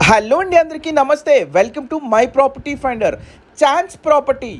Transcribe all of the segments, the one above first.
Hello అండి, అందరికీ నమస్తే. Welcome to my property finder. Chance property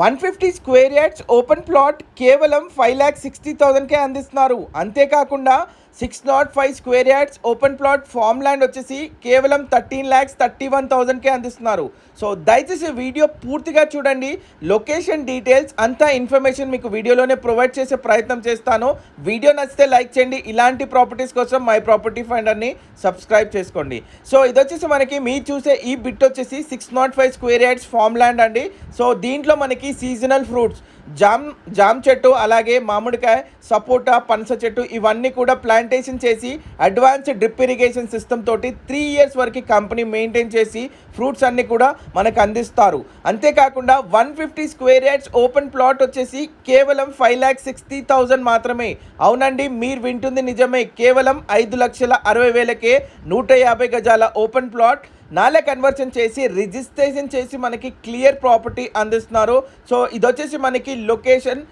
150 square yards open plot కేవలం 5,60,000కే అందిస్తున్నారు. అంతేకాకుండా 605 square yards open plot farm land వచ్చేసి కేవలం 13,31,000కే అందిస్తున్నారు. సో దయచేసి వీడియో పూర్తిగా చూడండి. లొకేషన్ డీటెయిల్స్ అంతా ఇన్ఫర్మేషన్ మీకు వీడియోలోనే ప్రొవైడ్ చేసే ప్రయత్నం చేస్తాను. వీడియో నచ్చితే లైక్ చేయండి. ఇలాంటి ప్రాపర్టీస్ కోసం మై ప్రాపర్టీ ఫైండర్ని సబ్స్క్రైబ్ చేసుకోండి. సో ఇది వచ్చేసి మనకి మీరు చూసే ఈ బిట్ వచ్చేసి 605 స్క్వేర్ యార్డ్స్ ఫామ్ ల్యాండ్ అండి. సో దీంట్లో మనకి సీజనల్ ఫ్రూట్స్ జామ్ చెట్టు, అలాగే మామిడికాయ, సపోటా, పనస చెట్టు ఇవన్నీ కూడా ప్లాంటేషన్ చేసి అడ్వాన్స్డ్ డ్రిప్ ఇరిగేషన్ సిస్టమ్ తోటి 3 ఇయర్స్ వరకు కంపెనీ మెయింటైన్ చేసి ఫ్రూట్స్ అన్నీ కూడా మనకు అందిస్తారు. అంతేకాకుండా 150 స్క్వేర్ యార్డ్స్ ఓపెన్ ప్లాట్ వచ్చేసి కేవలం 5,60,000 మాత్రమే. అవునండి, మీరు వింటుంది నిజమే. కేవలం 5,60,000కే 150 గజాల ఓపెన్ ప్లాట్ నాలే కన్వర్షన్ చేసి రిజిస్ట్రేషన్ చేసి మనకి క్లియర్ ప్రాపర్టీ అందిస్తున్నారు. సో ఇది వచ్చేసి మనకి లొకేషన్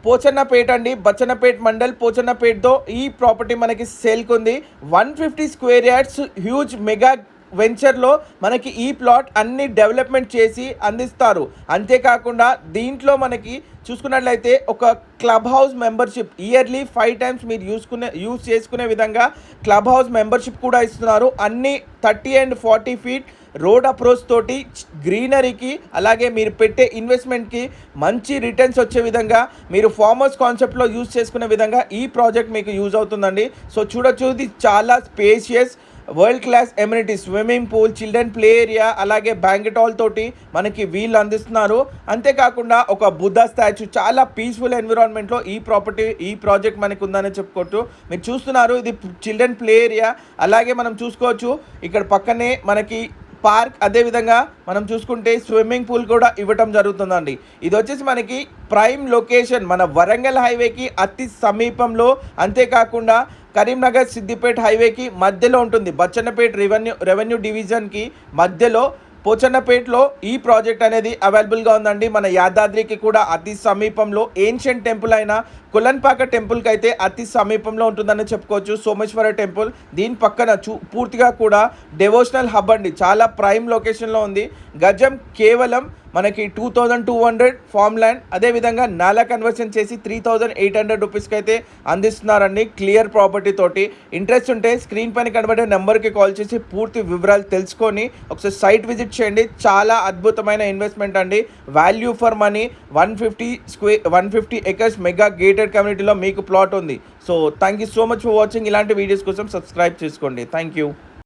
పోచన్నపేట అండి, బచ్చన్నపేట మండల్ పోచన్నపేటతో ఈ ప్రాపర్టీ మనకి సేల్కి ఉంది. 150 స్క్వేర్ యార్డ్స్ హ్యూజ్ మెగా వెంచర్లో మనకి ఈ ప్లాట్ అన్ని డెవలప్మెంట్ చేసి అందిస్తారు. అంతేకాకుండా దీంట్లో మనకి చూసుకున్నట్లయితే ఒక club house membership yearly 5 times మీరు యూజ్ చేసుకునే విధంగా క్లబ్ హౌస్ మెంబర్షిప్ కూడా ఇస్తున్నారు. అన్ని 30 and 40 ఫీట్ రోడ్ అప్రోచ్ తోటి గ్రీనరీకి, అలాగే మీరు పెట్టే ఇన్వెస్ట్మెంట్కి మంచి రిటర్న్స్ వచ్చే విధంగా మీరు ఫార్మ్ హౌస్ కాన్సెప్ట్లో యూజ్ చేసుకునే విధంగా ఈ ప్రాజెక్ట్ మీకు యూజ్ అవుతుందండి. సో చూడొచ్చు, ఇది చాలా spacious world class amenities, swimming pool, children play area, అలాగే బ్యాంకెట్ హాల్ తోటి మనకి వీళ్ళు అందిస్తున్నారు. అంతేకాకుండా ఒక బుద్ధ స్టాచ్యూ, చాలా పీస్ఫుల్ ఎన్విరాన్మెంట్లో ఈ ప్రాజెక్ట్ మనకు ఉందని చెప్పుకోవచ్చు. మీరు చూస్తున్నారు, ఇది చిల్డ్రన్ ప్లే ఏరియా, అలాగే మనం చూసుకోవచ్చు ఇక్కడ పక్కనే మనకి పార్క్, అదేవిధంగా మనం చూసుకుంటే స్విమ్మింగ్ పూల్ కూడా ఇవ్వటం జరుగుతుందండి. ఇది వచ్చేసి మనకి ప్రైమ్ లొకేషన్, మన వరంగల్ హైవేకి అతి సమీపంలో, అంతేకాకుండా కరీంనగర్ సిద్దిపేట హైవేకి మధ్యలో ఉంటుంది. బచ్చన్నపేట రెవెన్యూ డివిజన్కి మధ్యలో పోచన్నపేటలో ఈ ప్రాజెక్ట్ అనేది అవైలబుల్గా ఉందండి. మన యాదాద్రికి కూడా అతి సమీపంలో, ఏన్షియంట్ టెంపుల్ అయిన కులన్పాక టెంపుల్కి అయితే అతి సమీపంలో ఉంటుందని చెప్పుకోవచ్చు. సోమేశ్వర టెంపుల్ దీని పక్కన పూర్తిగా కూడా డెవోషనల్ హబ్ అండి. చాలా ప్రైమ్ లొకేషన్లో ఉంది. గజం కేవలం మనకి 2,200 ఫామ్ ల్యాండ్, అదేవిధంగా నాలా కన్వర్షన్ చేసి 3,800 రూపీస్కి అయితే అందిస్తున్నారండి క్లియర్ ప్రాపర్టీ తోటి. ఇంట్రెస్ట్ ఉంటే స్క్రీన్ పైన కనబడే నెంబర్కి కాల్ చేసి పూర్తి వివరాలు తెలుసుకొని ఒకసారి సైట్ విజిట్ చేయండి. చాలా అద్భుతమైన ఇన్వెస్ట్మెంట్ అండి. Value for money. 150 acres mega gated కమ్యూనిటీలో మీకు ప్లాట్ ఉంది. So thank you so much for watching. ఇలాంటి వీడియోస్ కోసం సబ్స్క్రైబ్ చేసుకోండి. Thank you.